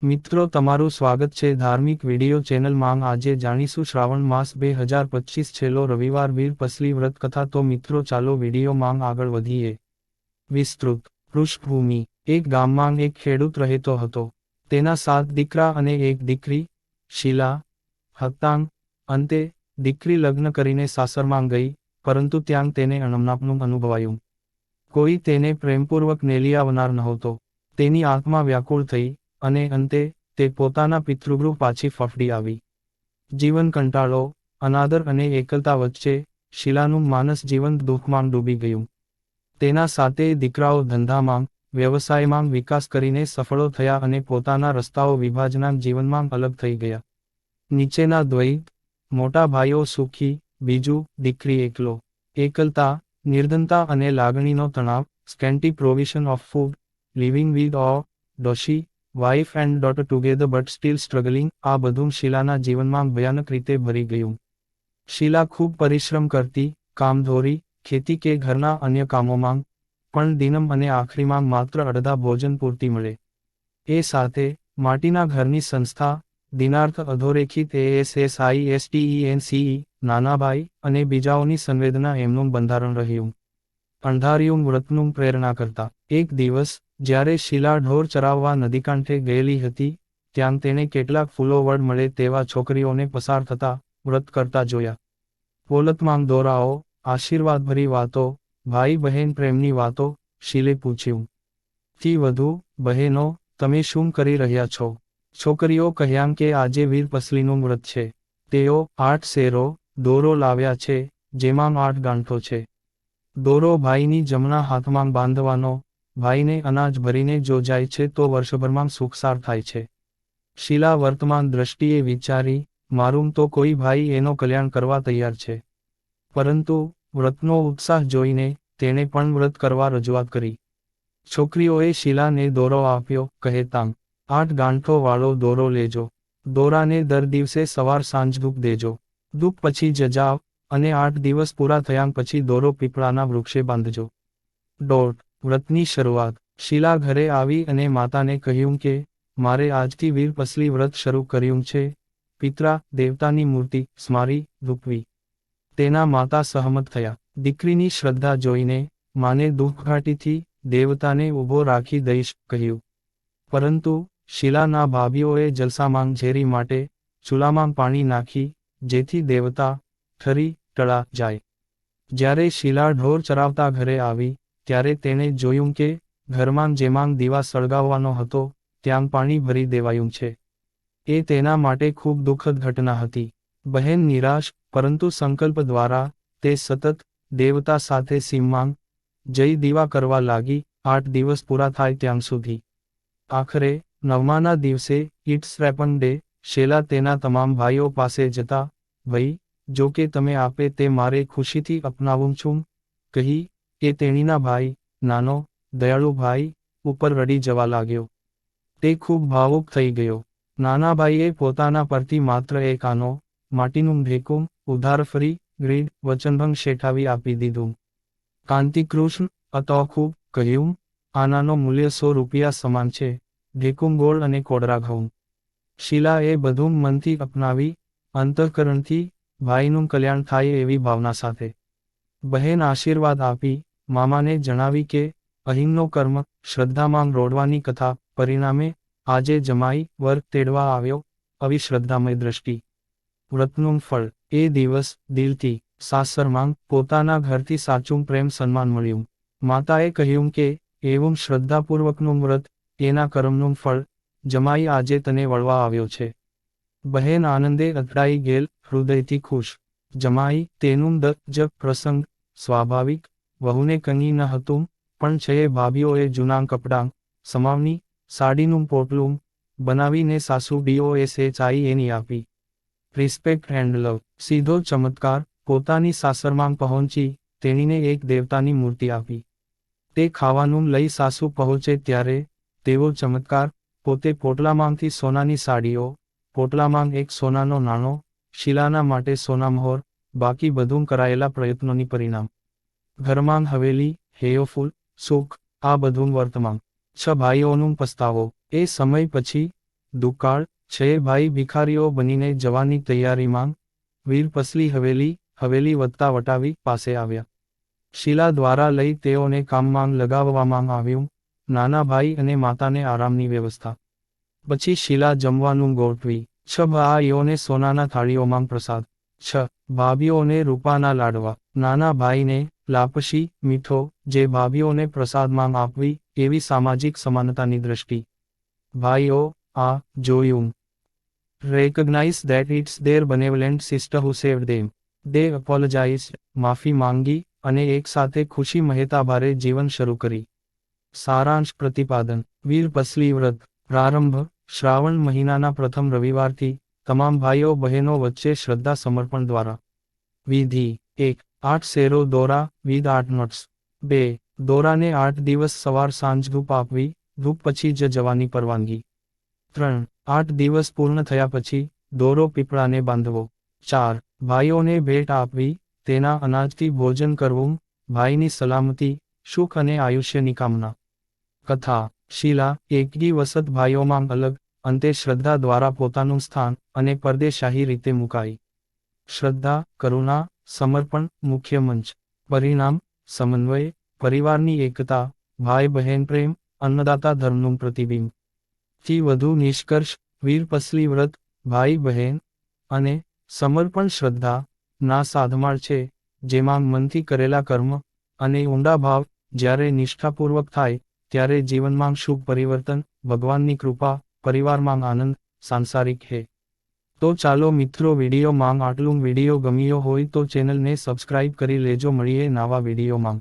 મિત્રો તમારું સ્વાગત છે ધાર્મિક વિડિયો ચેનલ માં। આજે જાણીશું શ્રાવણ માસ 2025 છેલ્લો રવિવાર વીર પસલી વ્રત કથા। તો મિત્રો ચાલો વિડિયો માં આગળ વધીએ। વિસ્તૃત પૃષ્ઠભૂમિ। એક ગામમાં એક ખેડૂત રહેતો હતો। તેના 7 દીકરા અને એક દીકરી શીલા હતાંગ। અંતે દીકરી લગ્ન કરીને સાસરમાં ગઈ, પરંતુ ત્યાં તેને અણમનાપણું અનુભવાયું। કોઈ તેને પ્રેમપૂર્વક નેલિયાવનાર નહોતો। તેની આત્મા વ્યાકુળ થઈ અને અંતે તે પોતાના પિતૃગૃહ પાછી ફફડી આવી। જીવન કંટાળો, અનાદર અને એકલતા વચ્ચે શીલાનું માનસ જીવંત દુઃખમાં ડૂબી ગયું। તેના 7 દીકરાઓ ધંધામાં, વ્યવસાયમાં વિકાસ કરીને સફળો થયા અને પોતાના રસ્તાઓ વિભાજના જીવનમાં અલગ થઈ ગયા। નીચેના દ્વૈત, મોટા ભાઈઓ સુખી, બીજું દીકરી એકલો। એકલતા, નિર્ધનતા અને લાગણીનો તણાવ, scanty provision of food, living with a ડોશી wife and daughter together but still struggling, આ બધું શીલાના જીવનમાં ભયાનક રીતે ભરી ગયું। શીલા ખૂબ પરિશ્રમ કરતી, કામધોરી, ખેતી કે ઘરના અન્ય કામોમાં, પણ દિનમ અને આખરીમાં માત્ર અડધા ભોજન પૂરતી મળે। એ સાથે માટીના ઘરની સંસ્થા, દિનાર્થ અધોરેખિત ASSISTENCE, નાના ભાઈ અને બીજાઓની સંવેદના એમનું બંધારણ રહ્યું। અંધારિયું વ્રતનું પ્રેરણા કરતા। એક દિવસ જ્યારે શીલા ઢોર ચરાવવા નદીકાંઠે ગયેલી હતી, ત્યાં તેણે કેટલાક ફૂલો વડ મળે તેવા છોકરીઓને પસાર થતા વ્રત કરતા જોયા। પોલતમાં દોરાઓ, આશીર્વાદભરી વાતો, ભાઈ બહેન પ્રેમની વાતો, શીલે પૂછ્યું। થી વધુ, બહેનો, તમે શું કરી રહ્યા છો? છોકરીઓ કહ્યાં કે આજે વીર પસલીનું વ્રત છે। તેઓ 8 શેરો, દોરો લાવ્યા છે, જેમાં 8 ગાંઠો છે। દોરો ભાઈની જમણા હાથમાં બાંધવાનો, ભાઈને અનાજ ભરીને જો જાય છે તો વર્ષભરમાં સુખસાર થાય છે। શીલા વર્તમાન દ્રષ્ટિએ વિચારી, મારું તો કોઈ ભાઈ એનો કલ્યાણ કરવા તૈયાર છે। પરંતુ વ્રતનો ઉત્સાહ જોઈને તેણે પણ વ્રત કરવા રજૂઆત કરી। છોકરીઓએ શીલાને દોરો આપ્યો, કહેતાં, 8 ગાંઠો વાળો દોરો લેજો। દોરાને દર દિવસે સવાર સાંજ ધૂપ દેજો। ધૂપ પછી જજાવ, અને 8 દિવસ પૂરા થયાં પછી દોરો પીપળાના વૃક્ષે બાંધજો। વ્રતની શરૂઆત। શીલા ઘરે આવી અને માતાને કહ્યું કે મારે આજથી વીર પસલી વ્રત શરૂ કર્યું છે। પિત્રા દેવતાની મૂર્તિ સ્મારી રૂપવી। તેના માતા સહમત થયા। દીકરીની શ્રદ્ધા જોઈને માને દુઃખઘાટીથી દેવતાને ઊભો રાખી દઈશ કહ્યું। પરંતુ શીલાના ભાભીઓએ જલસામાં ઝેરી માટે ચૂલામાં પાણી નાખી, જેથી દેવતા ઠરી ટળા જાય। જ્યારે શીલા ઢોર ચરાવતા ઘરે આવી, ત્યારે તેણે જોયું કે ઘરમાં જેમાં દીવા સળગાવવાનો હતો, ત્યાં પાણી ભરી દેવાયું છે। એ તેના માટે ખૂબ દુઃખદ ઘટના હતી। બહેન નિરાશ, પરંતુ સંકલ્પ દ્વારા તે સતત દેવતા સાથે સીમમાં જઈ દીવા કરવા લાગી, 8 દિવસ પૂરા થાય ત્યાં સુધી। આખરે 9માના દિવસે ઇટ્સ રેપન ડે, શીલા તેના તમામ ભાઈઓ પાસે જતા, ભાઈ, જો કે તમે આપે તે મારે ખુશીથી અપનાવું છું, કહી એ તેણીના ભાઈ, નાનો, દયાળુ ભાઈ, ઉપર રડી જવા લાગ્યો। તે ખૂબ ભાવુક થઈ ગયો। નાના ભાઈએ પોતાના પરથી માત્ર એક આનો, માટીનું ઢેકું, ઉધાર ફરી, ગ્રીડ, વચનભંગ શેઠાવી આપી દીધું। કાંતિકૃષ્ણ, અતોખું, કહ્યું, આનાનો મૂલ્ય 100 રૂપિયા સમાન છે, ઢેકું ગોળ અને કોડરા ઘઉં। શીલા એ બધું મનથી અપનાવી, અંતઃકરણથી, ભાઈનું કલ્યાણ થાય એવી ભાવના સાથે। બહેન આશીર્વાદ આપી, મામાને જણાવી કે અહીંનો કર્મ, શ્રદ્ધામાં રોડવાની કથા, પરિણામે આજે જમાઈ વર તેડવા આવ્યો, આવી શ્રદ્ધામય દ્રષ્ટિ। વ્રતનું ફળ। એ દિવસ દિલથી સાસરમાં પોતાના ઘરથી સાચું પ્રેમ સન્માન મળ્યું। માતાએ કહ્યું કે એવું શ્રદ્ધાપૂર્વકનું વ્રત, એના કર્મનું ફળ, જમાઈ આજે તને વળવા આવ્યો છે। બહેન આનંદે અથડાઈ ગયેલ, હૃદયથી ખુશ। જમાઈ, તેનું જ પ્રસંગ, સ્વાભાવિક, વહુને કંઈ ન હતું, પણ છએ ભાભીઓએ જૂનાં કપડાં, સમાવની, સાડીનું પોટલું, બનાવીને સાસુ DOSHI એની આપી। રિસ્પેક્ટ એન્ડ લવ। સીધો ચમત્કાર, પોતાની સાસરમાં પહોંચી, તેણીને એક દેવતાની મૂર્તિ આપી। તે ખાવાનું લઈ સાસુ પહોંચે ત્યારે, તેવો ચમત્કાર, પોતે પોટલામાંથી સોનાની સાડીઓ, પોટલામાં એક સોનાનો નાણો, શીલાના માટે સોનામહોર, બાકી બધું કરાયેલા પ્રયત્નોની પરિણામ। ઘરમાં હવેલી, હેયોફૂલ, સુખ, આ બધું વર્તમાન। 6 ભાઈઓનું પસ્તાવો। એ સમય પછી દુકાળ, છે ભાઈ ભિખારીઓ બનીને જવાની તૈયારીમાં. વીર પસલી હવેલી વધતા વટાવી પાસે આવ્યા. શીલા દ્વારા લઈ તેઓને કામમાં લગાવવામાં આવ્યું. નાના ભાઈ અને માતાને આરામની વ્યવસ્થા. પછી શીલા જમવાનું ગોઠવી. 6 ભાઈઓને સોનાના થાળીઓમાં પ્રસાદ. 6 ભાભીઓને રૂપાના લાડવા. નાના ભાઈને લાપસી મીઠો જે ભાભીઓને પ્રસાદમાં આપવી એવી સામાજિક સમાનતાની દ્રષ્ટિ. ભાઈઓ આ જોયું. Recognize that it's their benevolent sister who saved them. They apologized, માફી માંગી અને એકસાથે ખુશી મહેતા ભારે જીવન શરૂ કરી. સારાંશ પ્રતિપાદન. વીર પસલી વ્રત પ્રારંભ શ્રાવણ મહિનાના પ્રથમ રવિવારથી તમામ ભાઈઓ બહેનો વચ્ચે શ્રદ્ધા સમર્પણ દ્વારા. વિધિ 1. 8 શેરો દોરા વિથ 8 નટ્સ. 2. દોરાને 8 દિવસ સવાર સાંજ ધૂપ આપવી, ધૂપ પછી જ જવાની પરવાનગી. 3. 8 દિવસ પૂર્ણ થયા પછી દોરો પીપળાને બાંધવો. 4. ભાઈઓને ભેટ આપવી, તેના અનાજથી ભોજન કરવું, ભાઈની સલામતી, સુખ અને આયુષ્યની કામના. કથા. શીલા એકગી વસત ભાઈઓમાં અલગ, અંતે શ્રદ્ધા દ્વારા પોતાનું સ્થાન અને પરદેશાહી રીતે મુકાઈ. શ્રદ્ધા, કરુણા, સમર્પણ મુખ્ય મંચ. પરિણામ સમન્વય, પરિવારની એકતા, ભાઈ બહેન પ્રેમ, અન્નદાતા ધર્મનું પ્રતિબિંબ. થી વધુ નિષ્કર્ષ. વીર પસલી વ્રત ભાઈ બહેન અને સમર્પણ શ્રદ્ધા ના સાધમાળ છે, જેમાં મનથી કરેલા કર્મ અને ઊંડા ભાવ જ્યારે નિષ્ઠાપૂર્વક થાય ત્યારે જીવનમાં શુભ પરિવર્તન, ભગવાનની કૃપા, પરિવારમાં આનંદ, સાંસારિક હે. તો ચાલો મિત્રો વિડીયો આટલું. વિડીયો ગમ્યો હોય તો ચેનલને સબસ્ક્રાઇબ કરી લેજો. મળીએ નવા વિડીયોમાં.